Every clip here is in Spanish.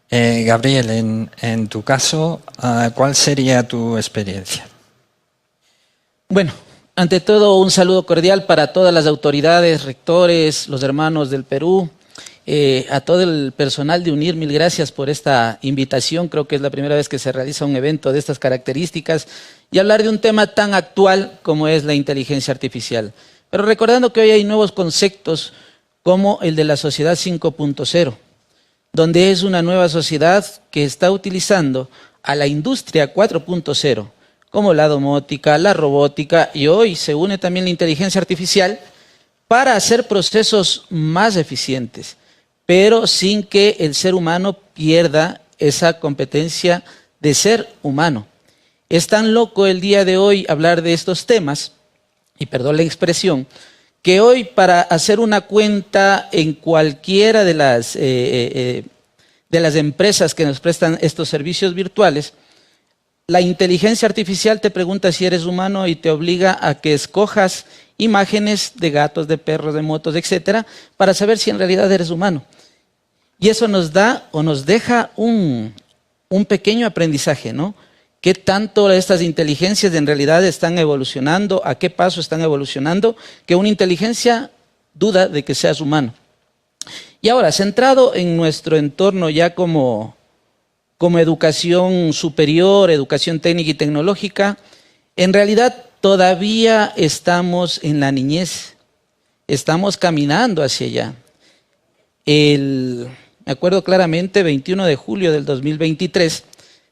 Gabriel, en tu caso, ¿cuál sería tu experiencia? Bueno, ante todo un saludo cordial para todas las autoridades, rectores, los hermanos del Perú, a todo el personal de UNIR, mil gracias por esta invitación. Creo que es la primera vez que se realiza un evento de estas características y hablar de un tema tan actual como es la inteligencia artificial. Pero recordando que hoy hay nuevos conceptos como el de la sociedad 5.0, donde es una nueva sociedad que está utilizando a la industria 4.0, como la domótica, la robótica, y hoy se une también la inteligencia artificial para hacer procesos más eficientes, pero sin que el ser humano pierda esa competencia de ser humano. Es tan loco el día de hoy hablar de estos temas, y perdón la expresión, que hoy para hacer una cuenta en cualquiera de las empresas que nos prestan estos servicios virtuales, la inteligencia artificial te pregunta si eres humano y te obliga a que escojas imágenes de gatos, de perros, de motos, etcétera, para saber si en realidad eres humano. Y eso nos da o nos deja un pequeño aprendizaje, ¿no? ¿Qué tanto estas inteligencias en realidad están evolucionando? ¿A qué paso están evolucionando? Que una inteligencia duda de que seas humano. Y ahora, centrado en nuestro entorno ya como educación superior, educación técnica y tecnológica, en realidad todavía estamos en la niñez, estamos caminando hacia allá. Me acuerdo claramente, 21 de julio del 2023,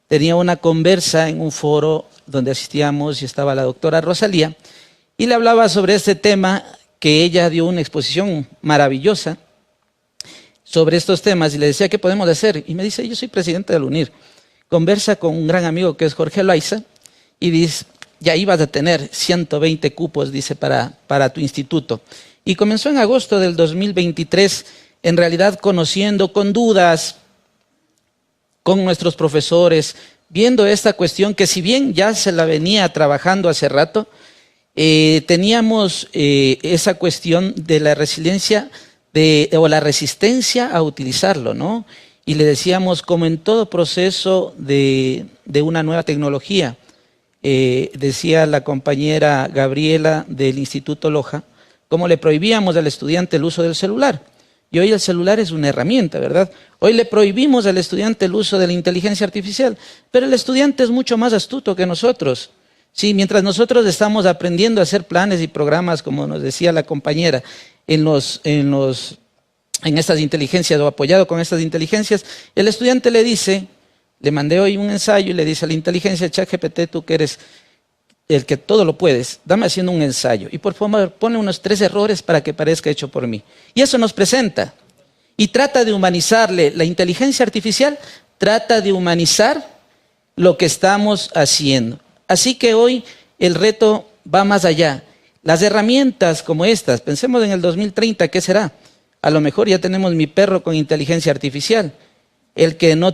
tenía una conversa en un foro donde asistíamos y estaba la doctora Rosalía, y le hablaba sobre este tema, que ella dio una exposición maravillosa sobre estos temas, y le decía, ¿qué podemos hacer? Y me dice, yo soy presidente del UNIR. Conversa con un gran amigo que es Jorge Loaiza, y dice, ya ibas a tener 120 cupos, dice, para tu instituto. Y comenzó en agosto del 2023, en realidad conociendo con dudas, con nuestros profesores, viendo esta cuestión que si bien ya se la venía trabajando hace rato, teníamos esa cuestión de la resiliencia o la resistencia a utilizarlo, ¿no? Y le decíamos, como en todo proceso de una nueva tecnología, decía la compañera Gabriela del Instituto Loja, cómo le prohibíamos al estudiante el uso del celular. Y hoy el celular es una herramienta, ¿verdad? Hoy le prohibimos al estudiante el uso de la inteligencia artificial, pero el estudiante es mucho más astuto que nosotros. Sí, mientras nosotros estamos aprendiendo a hacer planes y programas, como nos decía la compañera, en estas inteligencias o apoyado con estas inteligencias, el estudiante le dice, le mandé hoy un ensayo y le dice a la inteligencia, ChatGPT, tú que eres el que todo lo puedes, dame haciendo un ensayo y por favor ponle unos 3 errores para que parezca hecho por mí. Y eso nos presenta y trata de humanizarle. La inteligencia artificial trata de humanizar lo que estamos haciendo. Así que hoy el reto va más allá. Las herramientas como estas, pensemos en el 2030, ¿qué será? A lo mejor ya tenemos mi perro con inteligencia artificial, el que no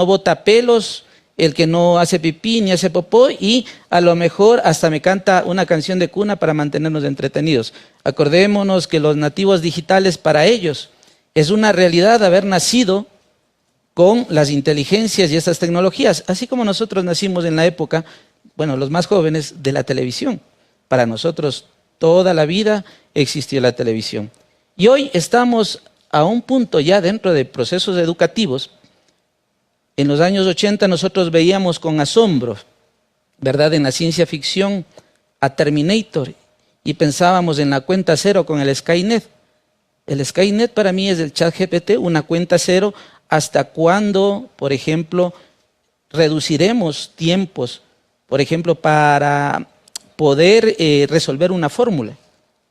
bota pelos, el que no hace pipí ni hace popó, y a lo mejor hasta me canta una canción de cuna para mantenernos entretenidos. Acordémonos que los nativos digitales, para ellos es una realidad haber nacido con las inteligencias y estas tecnologías, así como nosotros nacimos en la época, bueno, los más jóvenes, de la televisión. Para nosotros toda la vida existió la televisión. Y hoy estamos a un punto ya dentro de procesos educativos. En los años 80 nosotros veíamos con asombro, ¿verdad?, en la ciencia ficción a Terminator y pensábamos en la cuenta cero con el Skynet. El Skynet para mí es el ChatGPT, una cuenta cero. ¿Hasta cuándo, por ejemplo, reduciremos tiempos, por ejemplo, para poder resolver una fórmula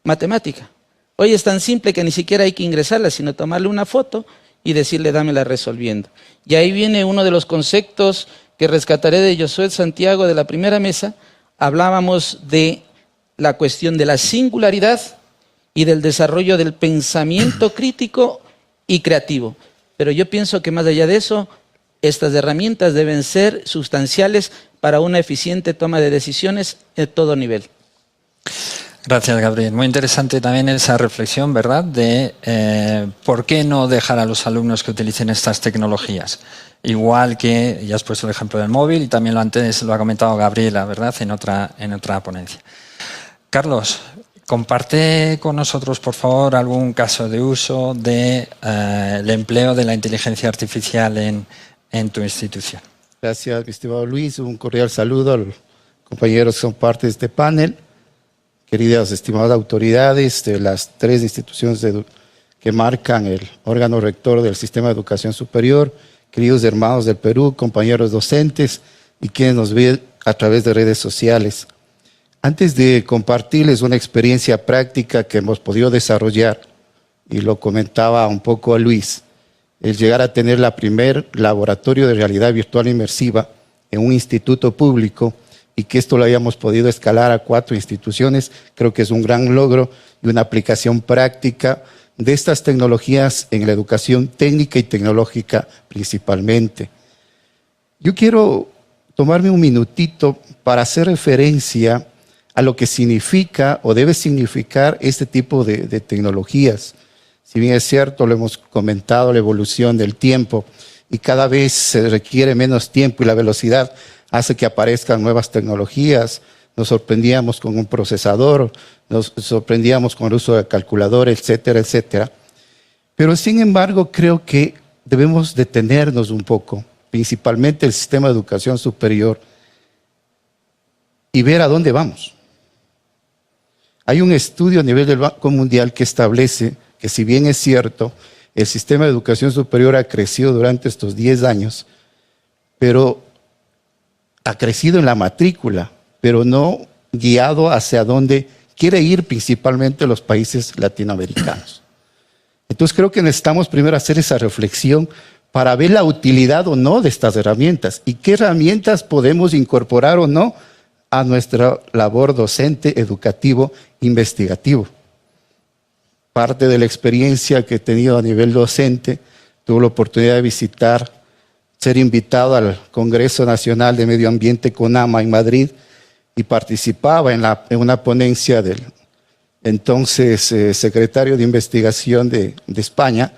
matemática? Hoy es tan simple que ni siquiera hay que ingresarla, sino tomarle una foto y decirle, dámela resolviendo. Y ahí viene uno de los conceptos que rescataré de Josué Santiago de la primera mesa. Hablábamos de la cuestión de la singularidad y del desarrollo del pensamiento crítico y creativo. Pero yo pienso que más allá de eso, estas herramientas deben ser sustanciales para una eficiente toma de decisiones en todo nivel. Gracias, Gabriel. Muy interesante también esa reflexión, ¿verdad?, de por qué no dejar a los alumnos que utilicen estas tecnologías. Igual que, ya has puesto el ejemplo del móvil y también antes lo ha comentado Gabriela, ¿verdad?, en otra ponencia. Carlos, comparte con nosotros, por favor, algún caso de uso del empleo de la inteligencia artificial en tu institución. Gracias, mi estimado Luis. Un cordial saludo a los compañeros que son parte de este panel. Queridas, estimadas autoridades de las 3 instituciones que marcan el órgano rector del sistema de educación superior, queridos hermanos del Perú, compañeros docentes y quienes nos ven a través de redes sociales. Antes de compartirles una experiencia práctica que hemos podido desarrollar, y lo comentaba un poco a Luis, el llegar a tener la primer laboratorio de realidad virtual inmersiva en un instituto público y que esto lo hayamos podido escalar a 4 instituciones, creo que es un gran logro y una aplicación práctica de estas tecnologías en la educación técnica y tecnológica principalmente. Yo quiero tomarme un minutito para hacer referencia a lo que significa o debe significar este tipo de tecnologías. Si bien es cierto, lo hemos comentado, la evolución del tiempo y cada vez se requiere menos tiempo y la velocidad hace que aparezcan nuevas tecnologías. Nos sorprendíamos con un procesador, nos sorprendíamos con el uso de calculadora, etcétera, etcétera. Pero sin embargo, creo que debemos detenernos un poco, principalmente el sistema de educación superior, y ver a dónde vamos. Hay un estudio a nivel del Banco Mundial que establece que, si bien es cierto, el sistema de educación superior ha crecido durante estos 10 años, pero ha crecido en la matrícula, pero no guiado hacia donde quiere ir principalmente los países latinoamericanos. Entonces creo que necesitamos primero hacer esa reflexión para ver la utilidad o no de estas herramientas y qué herramientas podemos incorporar o no a nuestra labor docente, educativo, investigativo. Parte de la experiencia que he tenido a nivel docente, tuve la oportunidad de visitar, ser invitado al Congreso Nacional de Medio Ambiente CONAMA en Madrid y participaba en una ponencia del entonces secretario de Investigación de España,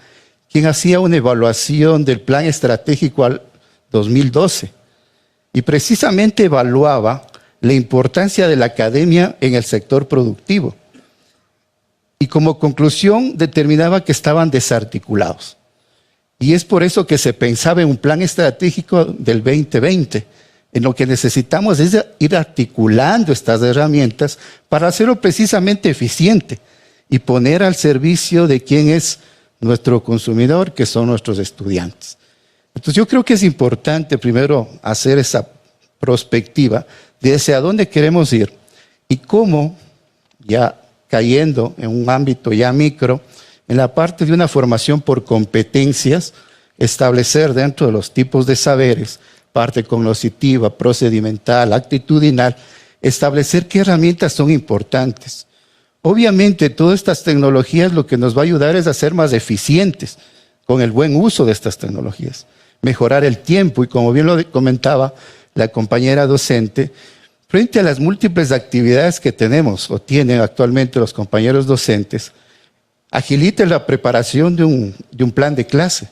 quien hacía una evaluación del Plan Estratégico al 2012 y precisamente evaluaba la importancia de la academia en el sector productivo. Y como conclusión determinaba que estaban desarticulados. Y es por eso que se pensaba en un plan estratégico del 2020. En lo que necesitamos es ir articulando estas herramientas para hacerlo precisamente eficiente y poner al servicio de quien es nuestro consumidor, que son nuestros estudiantes. Entonces yo creo que es importante primero hacer esa prospectiva de hacia dónde queremos ir y cómo, ya cayendo en un ámbito ya micro, en la parte de una formación por competencias, establecer dentro de los tipos de saberes, parte cognitiva, procedimental, actitudinal, establecer qué herramientas son importantes. Obviamente, todas estas tecnologías lo que nos va a ayudar es a ser más eficientes con el buen uso de estas tecnologías, mejorar el tiempo y, como bien lo comentaba la compañera docente, frente a las múltiples actividades que tenemos o tienen actualmente los compañeros docentes, agilite la preparación de un plan de clase,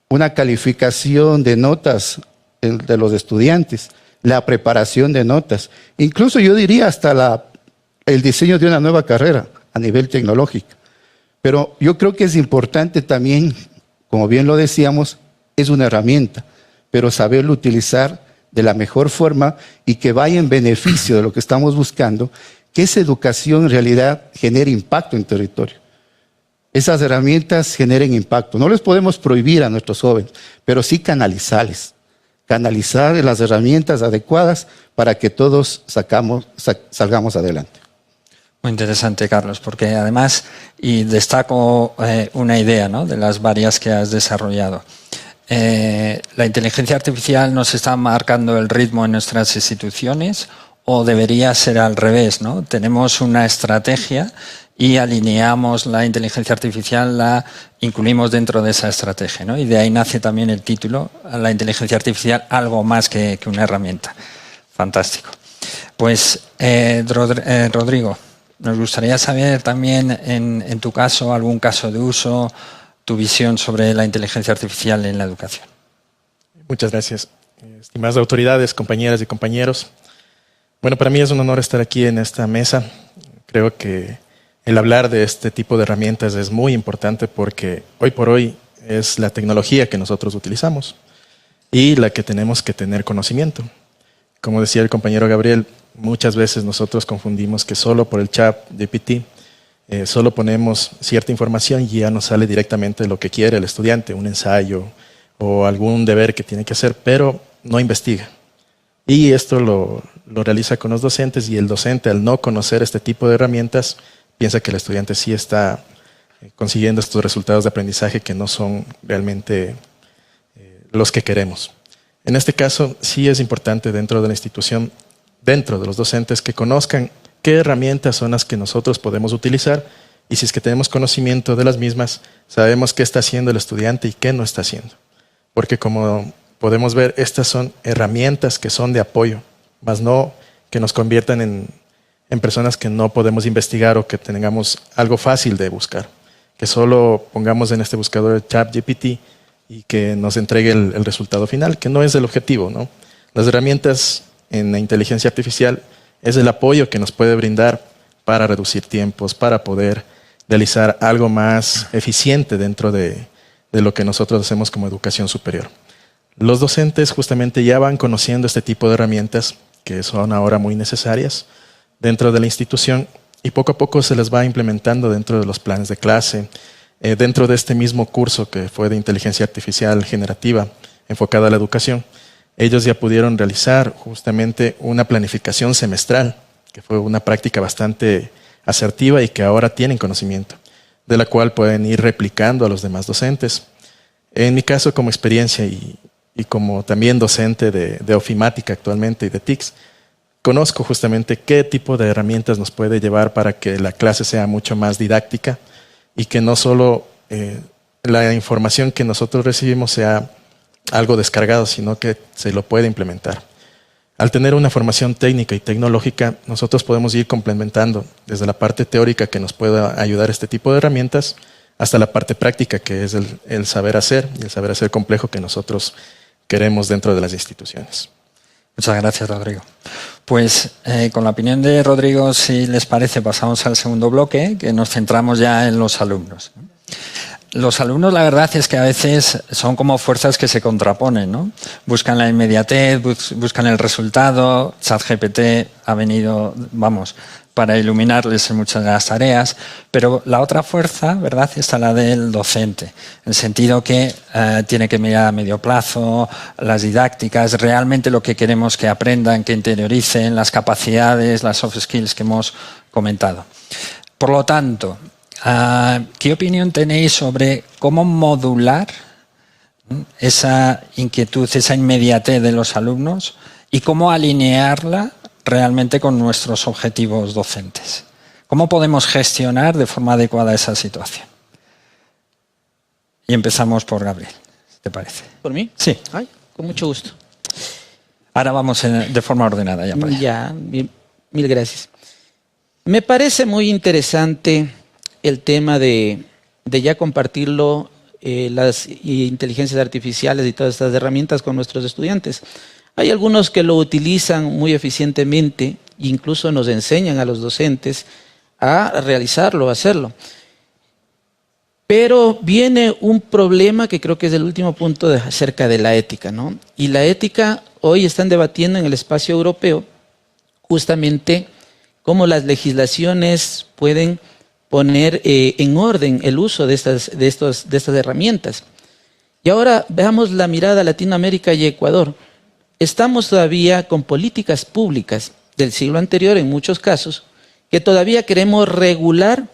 una calificación de notas de los estudiantes, la preparación de notas, incluso yo diría hasta el diseño de una nueva carrera a nivel tecnológico. Pero yo creo que es importante también, como bien lo decíamos, es una herramienta, pero saberlo utilizar de la mejor forma y que vaya en beneficio de lo que estamos buscando, que esa educación en realidad genere impacto en territorio. Esas herramientas generen impacto. No les podemos prohibir a nuestros jóvenes, pero sí canalizarles. Canalizar las herramientas adecuadas para que todos salgamos adelante. Muy interesante, Carlos, porque además, y destaco una idea, ¿no?, de las varias que has desarrollado. ¿La inteligencia artificial nos está marcando el ritmo en nuestras instituciones o debería ser al revés, ¿no? Tenemos una estrategia y alineamos la inteligencia artificial, la incluimos dentro de esa estrategia, ¿no? Y de ahí nace también el título, la inteligencia artificial, algo más que una herramienta. Fantástico. Pues, Rodrigo, Nos gustaría saber también, en tu caso, algún caso de uso, tu visión sobre la inteligencia artificial en la educación. Muchas gracias. Estimadas autoridades, compañeras y compañeros. Bueno, para mí es un honor estar aquí en esta mesa. Creo que el hablar de este tipo de herramientas es muy importante porque hoy por hoy es la tecnología que nosotros utilizamos y la que tenemos que tener conocimiento. Como decía el compañero Gabriel, muchas veces nosotros confundimos que solo por el chat GPT solo ponemos cierta información y ya nos sale directamente lo que quiere el estudiante, un ensayo o algún deber que tiene que hacer, pero no investiga. Y esto lo realiza con los docentes, y el docente, al no conocer este tipo de herramientas, piensa que el estudiante sí está consiguiendo estos resultados de aprendizaje que no son realmente los que queremos. En este caso, sí es importante dentro de la institución, dentro de los docentes, que conozcan qué herramientas son las que nosotros podemos utilizar, y si es que tenemos conocimiento de las mismas, sabemos qué está haciendo el estudiante y qué no está haciendo. Porque como podemos ver, estas son herramientas que son de apoyo, más no que nos conviertan en personas que no podemos investigar o que tengamos algo fácil de buscar. Que solo pongamos en este buscador ChatGPT y que nos entregue el resultado final, que no es el objetivo, ¿no? Las herramientas en la inteligencia artificial es el apoyo que nos puede brindar para reducir tiempos, para poder realizar algo más eficiente dentro de lo que nosotros hacemos como educación superior. Los docentes justamente ya van conociendo este tipo de herramientas que son ahora muy necesarias dentro de la institución, y poco a poco se les va implementando dentro de los planes de clase, dentro de este mismo curso que fue de inteligencia artificial generativa enfocada a la educación. Ellos ya pudieron realizar justamente una planificación semestral, que fue una práctica bastante asertiva y que ahora tienen conocimiento, de la cual pueden ir replicando a los demás docentes. En mi caso, como experiencia y como también docente de ofimática actualmente y de TICS, conozco justamente qué tipo de herramientas nos puede llevar para que la clase sea mucho más didáctica y que no solo la información que nosotros recibimos sea algo descargado, sino que se lo puede implementar. Al tener una formación técnica y tecnológica, nosotros podemos ir complementando desde la parte teórica que nos pueda ayudar este tipo de herramientas hasta la parte práctica, que es el saber hacer, y el saber hacer complejo que nosotros queremos dentro de las instituciones. Muchas gracias, Rodrigo. Pues con la opinión de Rodrigo, si les parece, pasamos al segundo bloque, que nos centramos ya en los alumnos. Los alumnos, la verdad es que a veces son como fuerzas que se contraponen, ¿no? Buscan la inmediatez, buscan el resultado. ChatGPT ha venido, vamos, para iluminarles en muchas de las tareas, pero la otra fuerza, ¿verdad?, está la del docente, en el sentido que tiene que mirar a medio plazo, las didácticas, realmente lo que queremos que aprendan, que interioricen, las capacidades, las soft skills que hemos comentado. Por lo tanto, ¿qué opinión tenéis sobre cómo modular esa inquietud, esa inmediatez de los alumnos y cómo alinearla realmente con nuestros objetivos docentes? ¿Cómo podemos gestionar de forma adecuada esa situación? Y empezamos por Gabriel, ¿te parece? ¿Por mí? Sí. Ay, con mucho gusto. Ahora vamos de forma ordenada ya para allá. Ya, mil gracias. Me parece muy interesante el tema de ya compartirlo, las inteligencias artificiales y todas estas herramientas con nuestros estudiantes. Hay algunos que lo utilizan muy eficientemente, incluso nos enseñan a los docentes a realizarlo, a hacerlo. Pero viene un problema que creo que es el último punto acerca de la ética, ¿no? Y la ética hoy están debatiendo en el espacio europeo justamente cómo las legislaciones pueden poner en orden el uso de estas herramientas. Y ahora veamos la mirada a Latinoamérica y Ecuador. Estamos todavía con políticas públicas del siglo anterior, en muchos casos, que todavía queremos regular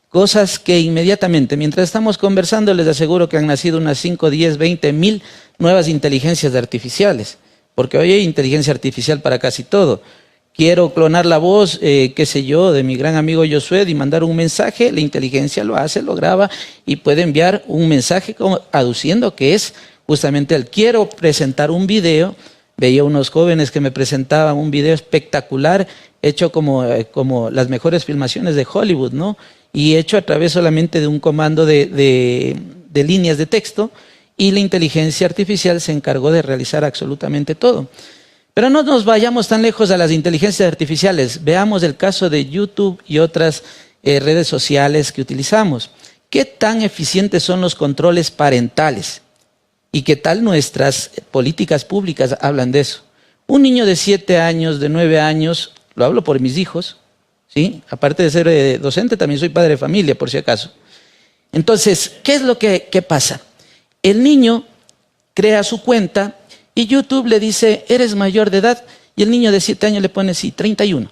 cosas que inmediatamente, mientras estamos conversando, les aseguro que han nacido unas 5, 10, 20 mil nuevas inteligencias artificiales, porque hoy hay inteligencia artificial para casi todo. Quiero clonar la voz, qué sé yo, de mi gran amigo Josué y mandar un mensaje, la inteligencia lo hace, lo graba y puede enviar un mensaje aduciendo que es justamente el quiero presentar un video. Veía unos jóvenes que me presentaban un video espectacular hecho como las mejores filmaciones de Hollywood, ¿no? Y hecho a través solamente de un comando de líneas de texto, y la inteligencia artificial se encargó de realizar absolutamente todo. Pero no nos vayamos tan lejos a las inteligencias artificiales. Veamos el caso de YouTube y otras redes sociales que utilizamos. ¿Qué tan eficientes son los controles parentales? ¿Y qué tal nuestras políticas públicas hablan de eso? Un niño de 7 años, de 9 años, lo hablo por mis hijos, ¿sí? Aparte de ser docente, también soy padre de familia, por si acaso. Entonces, ¿qué es lo que pasa? El niño crea su cuenta y YouTube le dice, eres mayor de edad, y el niño de 7 años le pone, sí, 31.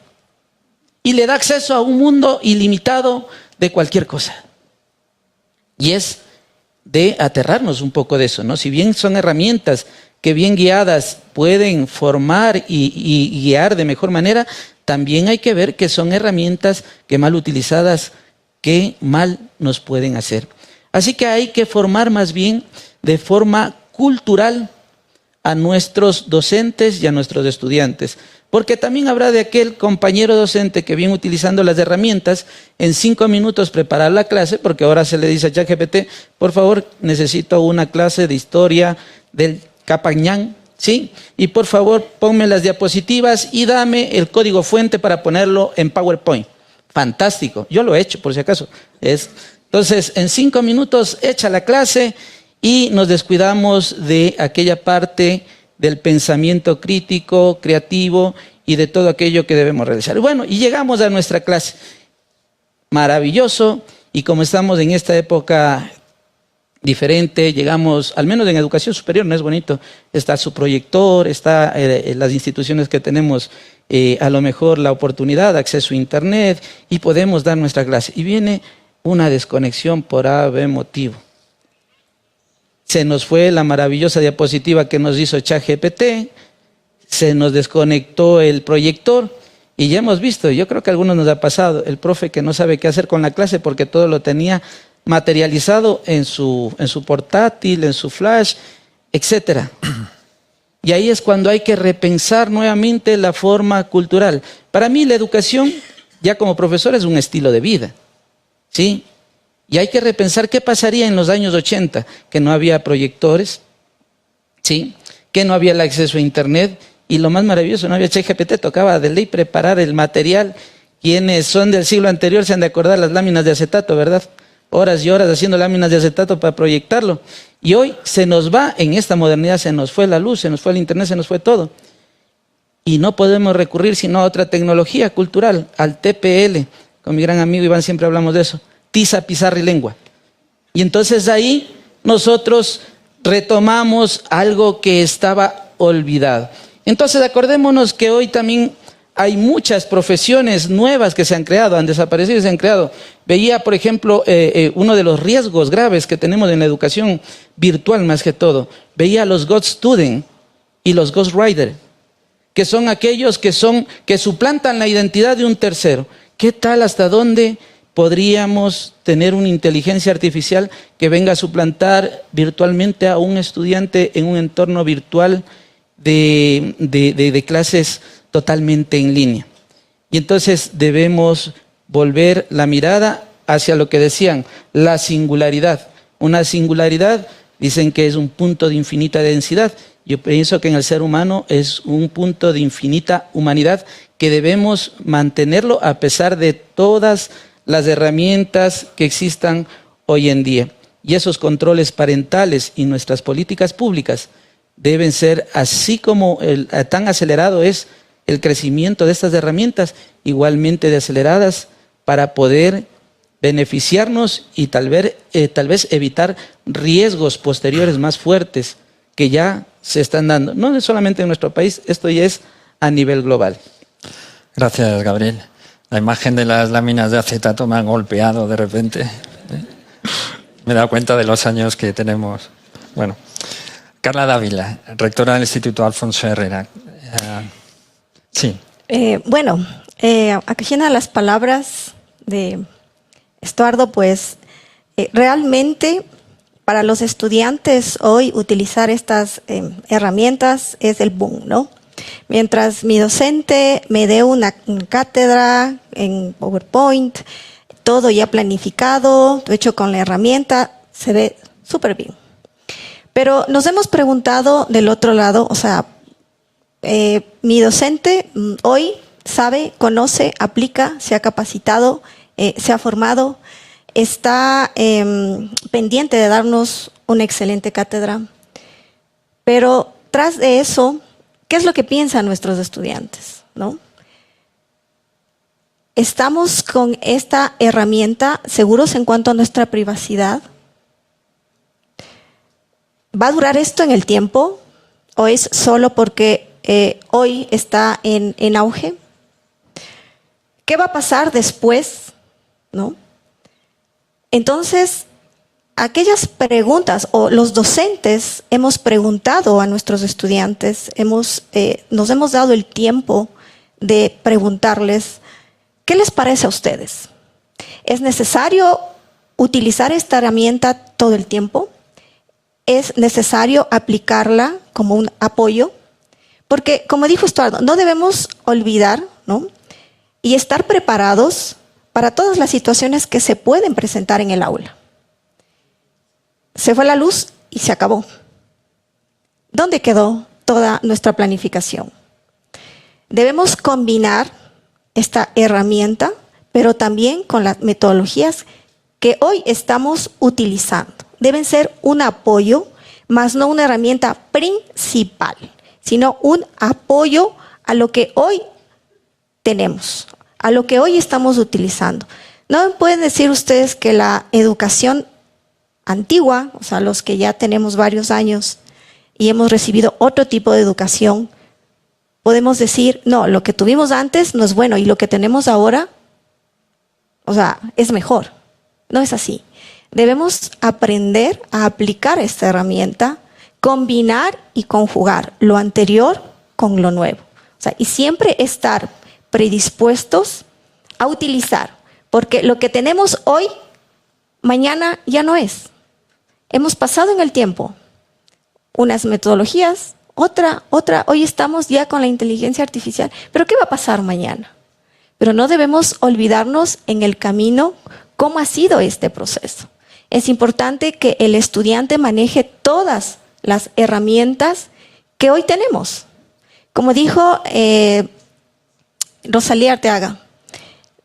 Y le da acceso a un mundo ilimitado de cualquier cosa. Y es de aterrarnos un poco de eso, ¿no? Si bien son herramientas que bien guiadas pueden formar y guiar de mejor manera, también hay que ver que son herramientas que mal utilizadas, que mal nos pueden hacer. Así que hay que formar más bien de forma cultural a nuestros docentes y a nuestros estudiantes. Porque también habrá de aquel compañero docente que viene utilizando las herramientas, en 5 minutos preparar la clase, porque ahora se le dice a ChatGPT, por favor, necesito una clase de historia del Capañán, ¿sí? Y por favor, ponme las diapositivas y dame el código fuente para ponerlo en PowerPoint. Fantástico, yo lo he hecho, por si acaso. Entonces, en 5 minutos echa la clase y nos descuidamos de aquella parte del pensamiento crítico, creativo y de todo aquello que debemos realizar. Bueno, y llegamos a nuestra clase. Maravilloso, y como estamos en esta época diferente, llegamos, al menos en educación superior, no es bonito, está su proyector, está las instituciones que tenemos a lo mejor la oportunidad, acceso a internet, y podemos dar nuestra clase. Y viene una desconexión por AB motivo. Se nos fue la maravillosa diapositiva que nos hizo ChatGPT, se nos desconectó el proyector y ya hemos visto, yo creo que a algunos nos ha pasado, el profe que no sabe qué hacer con la clase porque todo lo tenía materializado en su portátil, en su flash, etc. Y ahí es cuando hay que repensar nuevamente la forma cultural. Para mí la educación, ya como profesor, es un estilo de vida, ¿sí? Y hay que repensar qué pasaría en los años 80, que no había proyectores, ¿sí? Que no había el acceso a internet, y lo más maravilloso, no había ChatGPT, tocaba de ley preparar el material. Quienes son del siglo anterior se han de acordar las láminas de acetato, ¿verdad? Horas y horas haciendo láminas de acetato para proyectarlo. Y hoy se nos va, en esta modernidad se nos fue la luz, se nos fue el internet, se nos fue todo. Y no podemos recurrir sino a otra tecnología cultural, al TPL. Con mi gran amigo Iván siempre hablamos de eso. Tiza, pizarra y lengua. Y entonces ahí nosotros retomamos algo que estaba olvidado. Entonces acordémonos que hoy también hay muchas profesiones nuevas que se han creado, han desaparecido y se han creado. Veía, por ejemplo, uno de los riesgos graves que tenemos en la educación virtual más que todo. Veía a los Ghost Student y los Ghost Rider, que son aquellos que suplantan la identidad de un tercero. ¿Qué tal, hasta dónde podríamos tener una inteligencia artificial que venga a suplantar virtualmente a un estudiante en un entorno virtual de clases totalmente en línea? Y entonces debemos volver la mirada hacia lo que decían, la singularidad. Una singularidad, dicen que es un punto de infinita densidad. Yo pienso que en el ser humano es un punto de infinita humanidad que debemos mantenerlo a pesar de todas las herramientas que existan hoy en día. Y esos controles parentales y nuestras políticas públicas deben ser, así como tan acelerado es el crecimiento de estas herramientas, igualmente de aceleradas, para poder beneficiarnos y tal vez evitar riesgos posteriores más fuertes que ya se están dando. No solamente en nuestro país, esto ya es a nivel global. Gracias, Gabriel. La imagen de las láminas de acetato me ha golpeado de repente. Me he dado cuenta de los años que tenemos. Bueno, Carla Dávila, rectora del Instituto Alfonso Herrera. Sí. Acogiendo a las palabras de Estuardo, pues realmente para los estudiantes hoy utilizar estas herramientas es el boom, ¿no? Mientras mi docente me dé una cátedra en PowerPoint, todo ya planificado, hecho con la herramienta, se ve súper bien. Pero nos hemos preguntado del otro lado, o sea, mi docente hoy sabe, conoce, aplica, se ha capacitado, se ha formado, está pendiente de darnos una excelente cátedra. Pero tras de eso, ¿qué es lo que piensan nuestros estudiantes? ¿No? ¿Estamos con esta herramienta seguros en cuanto a nuestra privacidad? ¿Va a durar esto en el tiempo? ¿O es solo porque hoy está en auge? ¿Qué va a pasar después? ¿No? Entonces, aquellas preguntas, o los docentes hemos preguntado a nuestros estudiantes, nos hemos dado el tiempo de preguntarles, ¿qué les parece a ustedes? ¿Es necesario utilizar esta herramienta todo el tiempo? ¿Es necesario aplicarla como un apoyo? Porque, como dijo Estuardo, no debemos olvidar, ¿no?, y estar preparados para todas las situaciones que se pueden presentar en el aula. Se fue la luz y se acabó. ¿Dónde quedó toda nuestra planificación? Debemos combinar esta herramienta, pero también con las metodologías que hoy estamos utilizando. Deben ser un apoyo, más no una herramienta principal, sino un apoyo a lo que hoy tenemos, a lo que hoy estamos utilizando. No me pueden decir ustedes que la educación antigua, o sea, los que ya tenemos varios años y hemos recibido otro tipo de educación, podemos decir, no, lo que tuvimos antes no es bueno y lo que tenemos ahora, o sea, es mejor. No es así. Debemos aprender a aplicar esta herramienta, combinar y conjugar lo anterior con lo nuevo. O sea, y siempre estar predispuestos a utilizar, porque lo que tenemos hoy, mañana ya no es. Hemos pasado en el tiempo unas metodologías, otra, hoy estamos ya con la inteligencia artificial, pero ¿qué va a pasar mañana? Pero no debemos olvidarnos en el camino cómo ha sido este proceso. Es importante que el estudiante maneje todas las herramientas que hoy tenemos. Como dijo Rosalía Arteaga,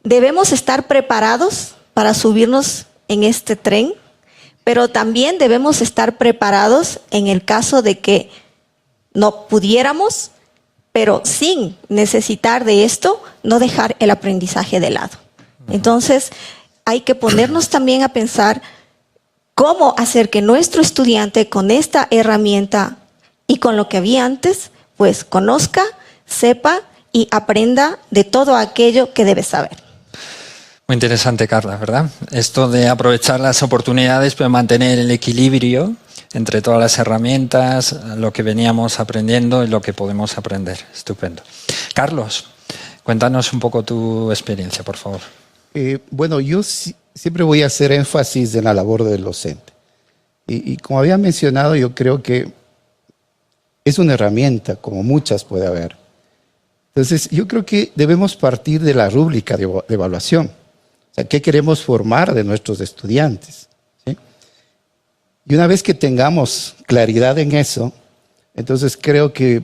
debemos estar preparados para subirnos en este tren, pero también debemos estar preparados en el caso de que no pudiéramos, pero sin necesitar de esto, no dejar el aprendizaje de lado. Entonces, hay que ponernos también a pensar cómo hacer que nuestro estudiante con esta herramienta y con lo que había antes, pues conozca, sepa y aprenda de todo aquello que debe saber. Muy interesante, Carla, ¿verdad? Esto de aprovechar las oportunidades, pero mantener el equilibrio entre todas las herramientas, lo que veníamos aprendiendo y lo que podemos aprender. Estupendo. Carlos, cuéntanos un poco tu experiencia, por favor. Bueno, yo siempre voy a hacer énfasis en la labor del docente. Y como había mencionado, yo creo que es una herramienta, como muchas puede haber. Entonces, yo creo que debemos partir de la rúbrica de evaluación. O sea, ¿qué queremos formar de nuestros estudiantes? ¿Sí? Y una vez que tengamos claridad en eso, entonces creo que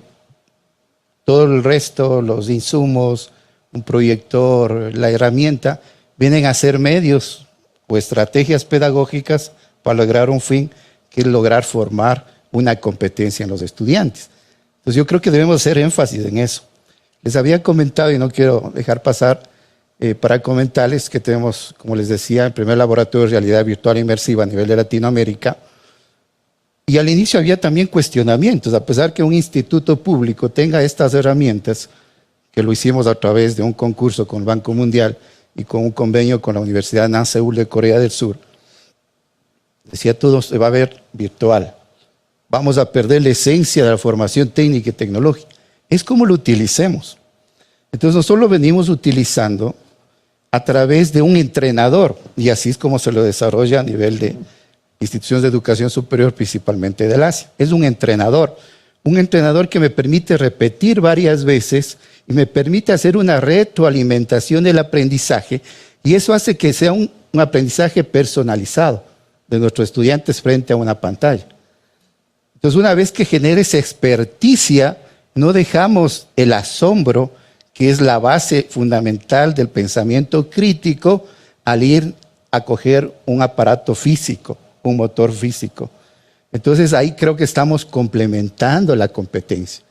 todo el resto, los insumos, un proyector, la herramienta, vienen a ser medios o estrategias pedagógicas para lograr un fin, que es lograr formar una competencia en los estudiantes. Entonces yo creo que debemos hacer énfasis en eso. Les había comentado, y no quiero dejar pasar, para comentarles que tenemos, como les decía, el primer laboratorio de realidad virtual inmersiva a nivel de Latinoamérica. Y al inicio había también cuestionamientos, a pesar que un instituto público tenga estas herramientas, que lo hicimos a través de un concurso con el Banco Mundial y con un convenio con la Universidad Nan Seul de Corea del Sur. Decía, todo se va a ver virtual. Vamos a perder la esencia de la formación técnica y tecnológica. Es como lo utilicemos. Entonces nosotros lo venimos utilizando a través de un entrenador, y así es como se lo desarrolla a nivel de instituciones de educación superior, principalmente del Asia. Es un entrenador, un entrenador que me permite repetir varias veces y me permite hacer una retroalimentación del aprendizaje, y eso hace que sea un aprendizaje personalizado de nuestros estudiantes frente a una pantalla. Entonces, una vez que genere esa experticia, no dejamos el asombro, que es la base fundamental del pensamiento crítico, al ir a coger un aparato físico, un motor físico. Entonces, ahí creo que estamos complementando la competencia.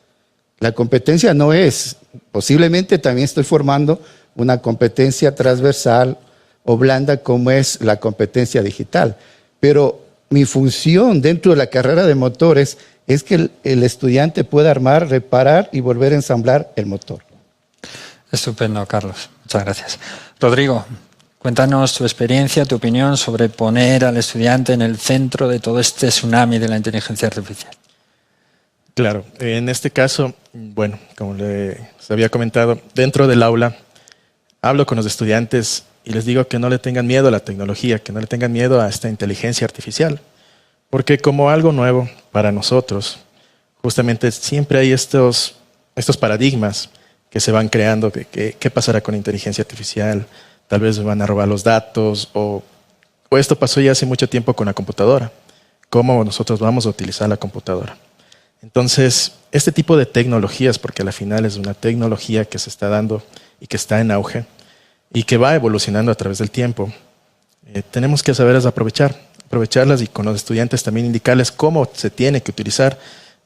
La competencia no es, posiblemente también estoy formando una competencia transversal o blanda como es la competencia digital, pero mi función dentro de la carrera de motores es que el estudiante pueda armar, reparar y volver a ensamblar el motor. Estupendo, Carlos. Muchas gracias. Rodrigo, cuéntanos tu experiencia, tu opinión sobre poner al estudiante en el centro de todo este tsunami de la inteligencia artificial. Claro, en este caso, bueno, como les había comentado, dentro del aula hablo con los estudiantes y les digo que no le tengan miedo a la tecnología, que no le tengan miedo a esta inteligencia artificial, porque como algo nuevo para nosotros, justamente siempre hay estos paradigmas que se van creando, de qué pasará con la inteligencia artificial, tal vez van a robar los datos, o esto pasó ya hace mucho tiempo con la computadora, cómo nosotros vamos a utilizar la computadora. Entonces, este tipo de tecnologías, porque al final es una tecnología que se está dando y que está en auge y que va evolucionando a través del tiempo, tenemos que saber aprovecharlas y con los estudiantes también indicarles cómo se tiene que utilizar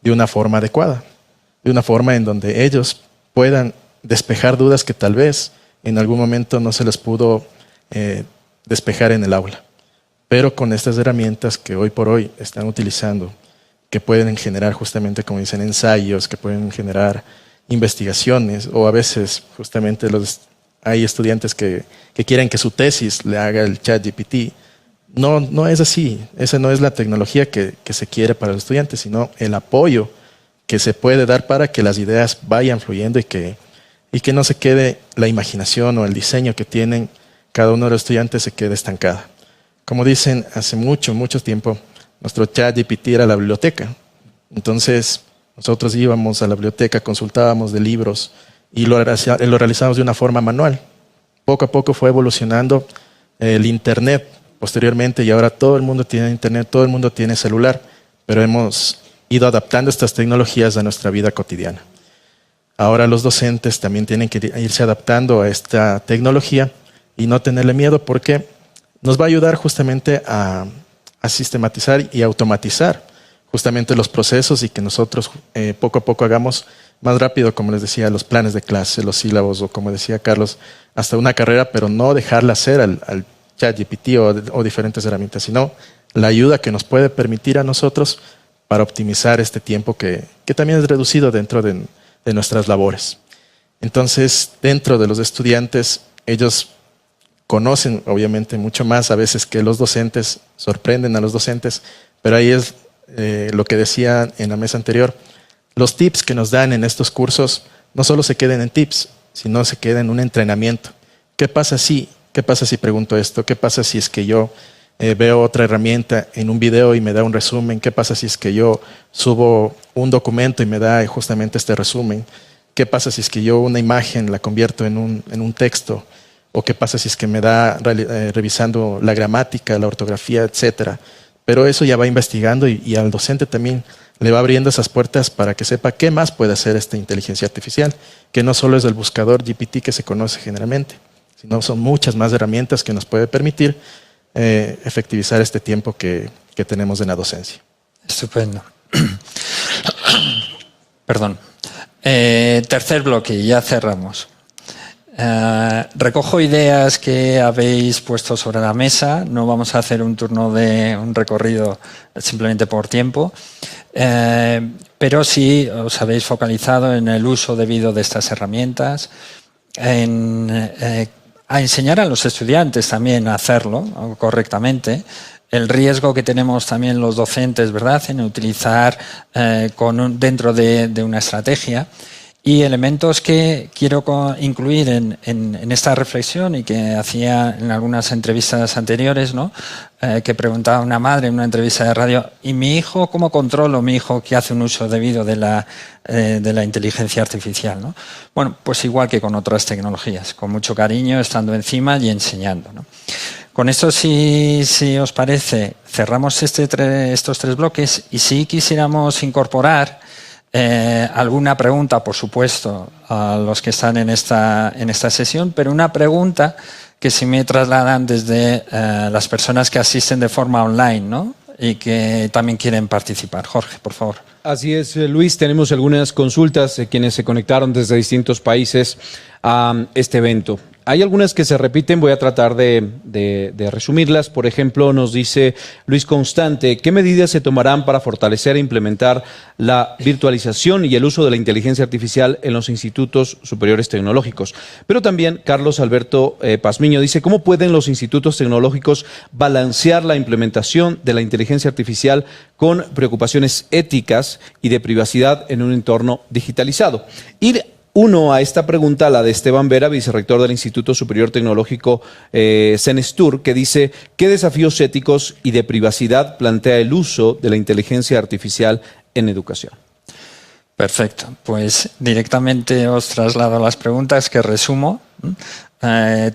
de una forma adecuada, de una forma en donde ellos puedan despejar dudas que tal vez en algún momento no se les pudo despejar en el aula. Pero con estas herramientas que hoy por hoy están utilizando, que pueden generar justamente, como dicen, ensayos, que pueden generar investigaciones, o a veces justamente hay estudiantes que quieren que su tesis le haga el ChatGPT. No es así. Esa no es la tecnología que se quiere para los estudiantes, sino el apoyo que se puede dar para que las ideas vayan fluyendo y que no se quede la imaginación o el diseño que tienen cada uno de los estudiantes se quede estancada. Como dicen, hace mucho tiempo, nuestro ChatGPT era la biblioteca. Entonces, nosotros íbamos a la biblioteca, consultábamos de libros y lo realizábamos de una forma manual. Poco a poco fue evolucionando el Internet posteriormente y ahora todo el mundo tiene Internet, todo el mundo tiene celular, pero hemos ido adaptando estas tecnologías a nuestra vida cotidiana. Ahora los docentes también tienen que irse adaptando a esta tecnología y no tenerle miedo, porque nos va a ayudar justamente a sistematizar y automatizar justamente los procesos y que nosotros poco a poco hagamos más rápido, como les decía, los planes de clase, los sílabos, o como decía Carlos, hasta una carrera, pero no dejarla hacer al ChatGPT o diferentes herramientas, sino la ayuda que nos puede permitir a nosotros para optimizar este tiempo que también es reducido dentro de nuestras labores. Entonces, dentro de los estudiantes, ellos conocen obviamente mucho más a veces que los docentes, sorprenden a los docentes, pero ahí es lo que decía en la mesa anterior, los tips que nos dan en estos cursos no solo se queden en tips, sino se queden en un entrenamiento. ¿Qué pasa si pregunto esto? ¿Qué pasa si es que yo veo otra herramienta en un video y me da un resumen? ¿Qué pasa si es que yo subo un documento y me da justamente este resumen? ¿Qué pasa si es que yo una imagen la convierto en un texto? ¿O qué pasa si es que me da revisando la gramática, la ortografía, etcétera? Pero eso ya va investigando y al docente también le va abriendo esas puertas para que sepa qué más puede hacer esta inteligencia artificial, que no solo es el buscador GPT que se conoce generalmente, sino son muchas más herramientas que nos puede permitir efectivizar este tiempo que tenemos en la docencia. Estupendo. Perdón. Tercer bloque, y ya cerramos. Recojo ideas que habéis puesto sobre la mesa. No vamos a hacer un turno de un recorrido simplemente por tiempo, pero sí os habéis focalizado en el uso debido de estas herramientas, a enseñar a los estudiantes también a hacerlo correctamente, el riesgo que tenemos también los docentes, ¿verdad?, en utilizar dentro de una estrategia. Y elementos que quiero incluir en esta reflexión y que hacía en algunas entrevistas anteriores, ¿no? Que preguntaba una madre en una entrevista de radio, ¿y mi hijo cómo controlo mi hijo que hace un uso debido de la inteligencia artificial, ¿no? Bueno, pues igual que con otras tecnologías, con mucho cariño, estando encima y enseñando, ¿no? Con esto, si os parece, cerramos estos 3 bloques y si quisiéramos incorporar alguna pregunta, por supuesto, a los que están en esta sesión, pero una pregunta que se me trasladan desde las personas que asisten de forma online, ¿no? Y que también quieren participar. Jorge, por favor. Así es, Luis. Tenemos algunas consultas de quienes se conectaron desde distintos países a este evento. Hay algunas que se repiten, voy a tratar de resumirlas. Por ejemplo, nos dice Luis Constante, ¿qué medidas se tomarán para fortalecer e implementar la virtualización y el uso de la inteligencia artificial en los institutos superiores tecnológicos? Pero también Carlos Alberto Pazmiño dice, ¿cómo pueden los institutos tecnológicos balancear la implementación de la inteligencia artificial con preocupaciones éticas y de privacidad en un entorno digitalizado? Y uno a esta pregunta, la de Esteban Vera, vicerrector del Instituto Superior Tecnológico CENESTUR, que dice, ¿qué desafíos éticos y de privacidad plantea el uso de la inteligencia artificial en educación? Perfecto, pues directamente os traslado las preguntas que resumo.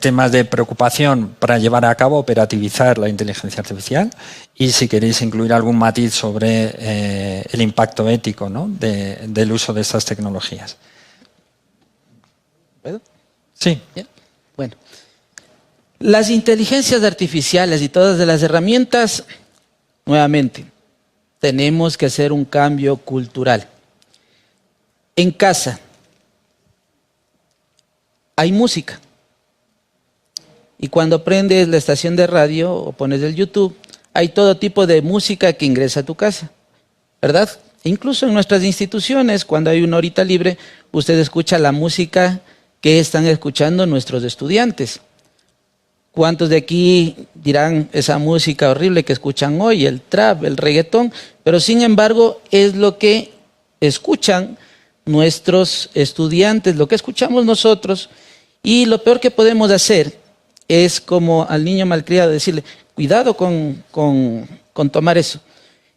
Temas de preocupación para llevar a cabo, operativizar la inteligencia artificial y si queréis incluir algún matiz sobre el impacto ético, ¿no? del uso de estas tecnologías. ¿Puedo? Sí. ¿Ya? Bueno, las inteligencias artificiales y todas las herramientas, nuevamente, tenemos que hacer un cambio cultural. En casa hay música y cuando prendes la estación de radio o pones el YouTube, hay todo tipo de música que ingresa a tu casa, ¿verdad? Incluso en nuestras instituciones, cuando hay una horita libre, usted escucha la música que están escuchando nuestros estudiantes. ¿Cuántos de aquí dirán esa música horrible que escuchan hoy, el trap, el reggaetón? Pero sin embargo es lo que escuchan nuestros estudiantes, lo que escuchamos nosotros. Y lo peor que podemos hacer es como al niño malcriado decirle, cuidado con tomar eso.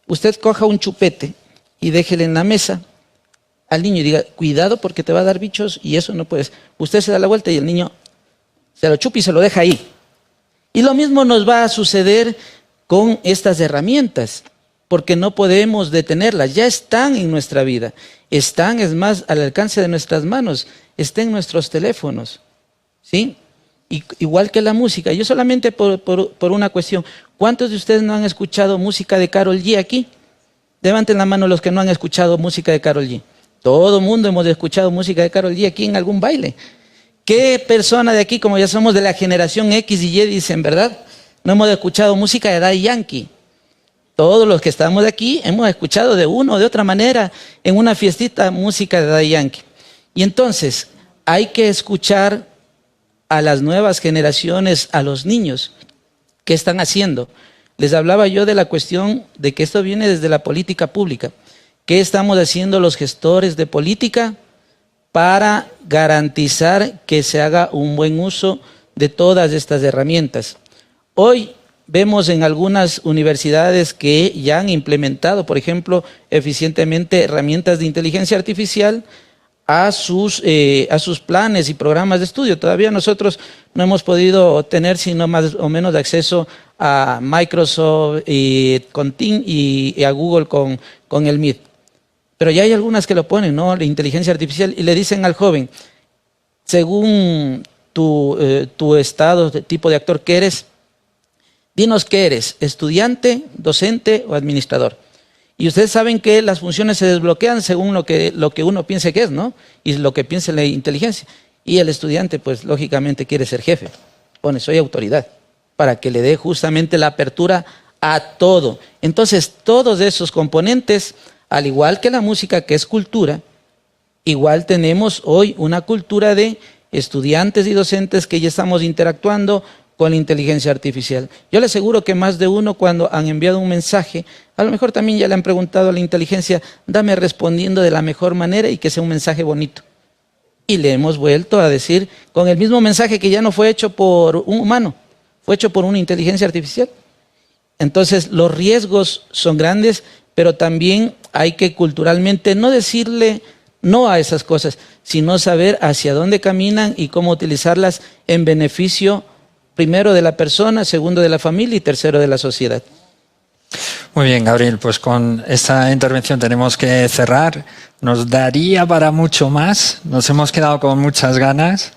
Usted coja un chupete y déjele en la mesa al niño y diga, cuidado porque te va a dar bichos y eso no puedes. Usted se da la vuelta y el niño se lo chupa y se lo deja ahí. Y lo mismo nos va a suceder con estas herramientas, porque no podemos detenerlas, ya están en nuestra vida, están, es más, al alcance de nuestras manos, están en nuestros teléfonos, ¿sí? Igual que la música, yo solamente por una cuestión, ¿cuántos de ustedes no han escuchado música de Karol G aquí? Levanten la mano los que no han escuchado música de Karol G. Todo el mundo hemos escuchado música de Karol G aquí en algún baile. ¿Qué persona de aquí, como ya somos de la generación X y Y, dicen, verdad? No hemos escuchado música de Daddy Yankee. Todos los que estamos aquí hemos escuchado de una o de otra manera en una fiestita música de Daddy Yankee. Y entonces hay que escuchar a las nuevas generaciones, a los niños. ¿Qué están haciendo? Les hablaba yo de la cuestión de que esto viene desde la política pública. ¿Qué estamos haciendo los gestores de política para garantizar que se haga un buen uso de todas estas herramientas? Hoy vemos en algunas universidades que ya han implementado, por ejemplo, eficientemente herramientas de inteligencia artificial a sus planes y programas de estudio. Todavía nosotros no hemos podido tener sino más o menos acceso a Microsoft con Teams y a Google con el Meet. Pero ya hay algunas que lo ponen, ¿no? La inteligencia artificial, y le dicen al joven, según tu estado, tipo de actor que eres, dinos qué eres, estudiante, docente o administrador. Y ustedes saben que las funciones se desbloquean según lo que uno piense que es, ¿no? Y lo que piense la inteligencia. Y el estudiante, pues lógicamente quiere ser jefe. Pone, soy autoridad, para que le dé justamente la apertura a todo. Entonces, todos esos componentes, al igual que la música, que es cultura, igual tenemos hoy una cultura de estudiantes y docentes que ya estamos interactuando con la inteligencia artificial. Yo le aseguro que más de uno, cuando han enviado un mensaje, a lo mejor también ya le han preguntado a la inteligencia, dame respondiendo de la mejor manera y que sea un mensaje bonito. y le hemos vuelto a decir con el mismo mensaje que ya no fue hecho por un humano, fue hecho por una inteligencia artificial. Entonces los riesgos son grandes, pero también hay que culturalmente no decirle no a esas cosas, sino saber hacia dónde caminan y cómo utilizarlas en beneficio primero de la persona, segundo de la familia y tercero de la sociedad. Muy bien, Gabriel, pues con esta intervención tenemos que cerrar. Nos daría para mucho más. Nos hemos quedado con muchas ganas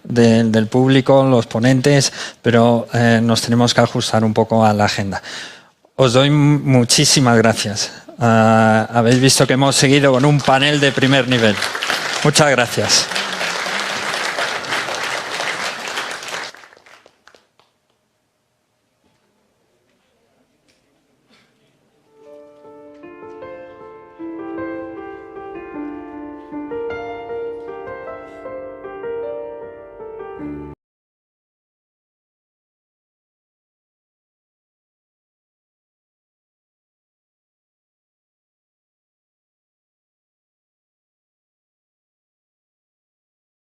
del público, los ponentes, pero nos tenemos que ajustar un poco a la agenda. Os doy muchísimas gracias. Habéis visto que hemos seguido con un panel de primer nivel. Muchas gracias.